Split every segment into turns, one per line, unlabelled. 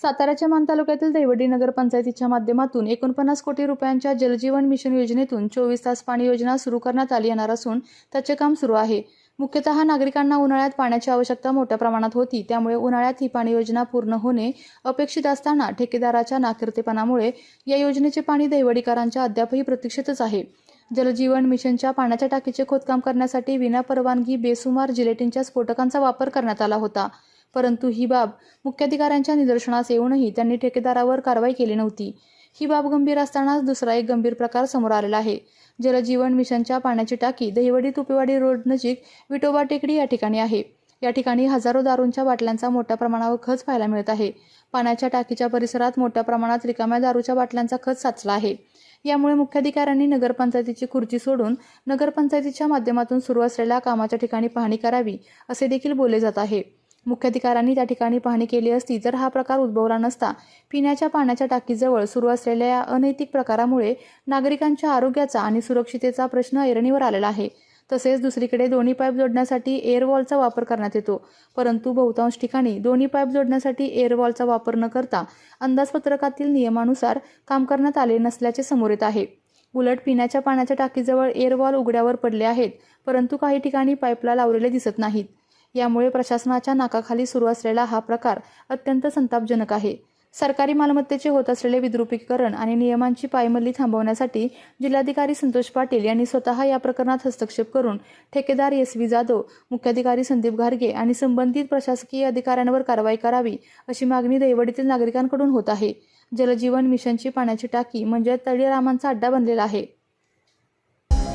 साताऱ्याच्या मान तालुक्यातील दैवडी नगरपंचायतीच्या माध्यमातून 49 कोटी रुपयांच्या जलजीवन मिशन योजनेतून 24 तास पाणी योजना सुरू करण्यात आली येणार असून त्याचे काम सुरू आहे। मुख्यतः नागरिकांना उन्हाळ्यात पाण्याची आवश्यकता मोठ्या प्रमाणात होती, त्यामुळे उन्हाळ्यात ही पाणी योजना पूर्ण होणे अपेक्षित असताना ठेकेदाराच्या नाकिर्तेपणामुळे या योजनेचे पाणी दैवडीकरांच्या अद्यापही प्रतीक्षेतच आहे। जलजीवन मिशनच्या पाण्याच्या टाकीचे खोदकाम करण्यासाठी विनापरवानगी बेसुमार जिलेटिनच्या स्फोटकांचा वापर करण्यात आला होता, परंतु ही बाब मुख्याधिकाऱ्यांच्या निदर्शनास येऊनही त्यांनी ठेकेदारावर कारवाई केली नव्हती। ही बाब गंभीर असतानाच दुसरा एक गंभीर प्रकार समोर आलेला आहे। जलजीवन मिशनच्या पाण्याची टाकी दहिवडी तुपेवाडी रोड नजीक विठोबा टेकडी या ठिकाणी आहे। या ठिकाणी हजारो दारूंच्या बाटल्यांचा मोठ्या प्रमाणावर खच पाहायला मिळत आहे। पाण्याच्या टाकीच्या परिसरात मोठ्या प्रमाणात रिकाम्या दारूच्या बाटल्यांचा खच साचला आहे। यामुळे मुख्याधिकाऱ्यांनी नगरपंचायतीची खुर्ची सोडून नगरपंचायतीच्या माध्यमातून सुरू असलेल्या कामाच्या ठिकाणी पाहणी करावी असे देखील बोलले जात आहे। मुख्याधिकाऱ्यांनी त्या ठिकाणी पाहणी केली असती तर हा प्रकार उद्भवला नसता। पिण्याच्या पाण्याच्या टाकीजवळ सुरू असलेल्या या अनैतिक प्रकारामुळे नागरिकांच्या आरोग्याचा आणि सुरक्षिततेचा प्रश्न ऐरणीवर आलेला आहे। तसेच दुसरीकडे दोन्ही पाईप जोडण्यासाठी एअरवॉलचा वापर करण्यात येतो, परंतु बहुतांश ठिकाणी दोन्ही पाईप जोडण्यासाठी एअरवॉलचा वापर न करता अंदाजपत्रकातील नियमानुसार काम करण्यात आले नसल्याचे समोर येत आहे। उलट पिण्याच्या पाण्याच्या टाकीजवळ एअरवॉल उघड्यावर पडले आहेत, परंतु काही ठिकाणी पाईपला लावलेले दिसत नाहीत। यामुळे प्रशासनाच्या नाकाखाली सुरू असलेला हा प्रकार अत्यंत संतापजनक आहे। सरकारी मालमत्तेचे होत असलेले विद्रुपीकरण आणि नियमांची पायमल्ली थांबवण्यासाठी जिल्हाधिकारी संतोष पाटील यांनी स्वतः या प्रकरणात हस्तक्षेप करून ठेकेदार SV जाधव, मुख्याधिकारी संदीप घारगे आणि संबंधित प्रशासकीय अधिकाऱ्यांवर कारवाई करावी अशी मागणी दैवडीतील नागरिकांकडून होत आहे। जलजीवन मिशनची पाण्याची टाकी म्हणजे तळीरामांचा अड्डा बनलेला आहे।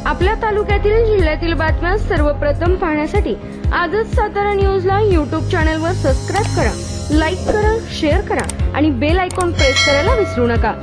आपल्या तालुक्यातील जिल्ह्यातील बातम्या सर्वप्रथम पाहण्यासाठी आजच सातारा न्यूजला YouTube चॅनलवर सबस्क्राइब करा, लाईक करा, शेअर करा आणि बेल आयकॉन प्रेस करायला विसरू नका।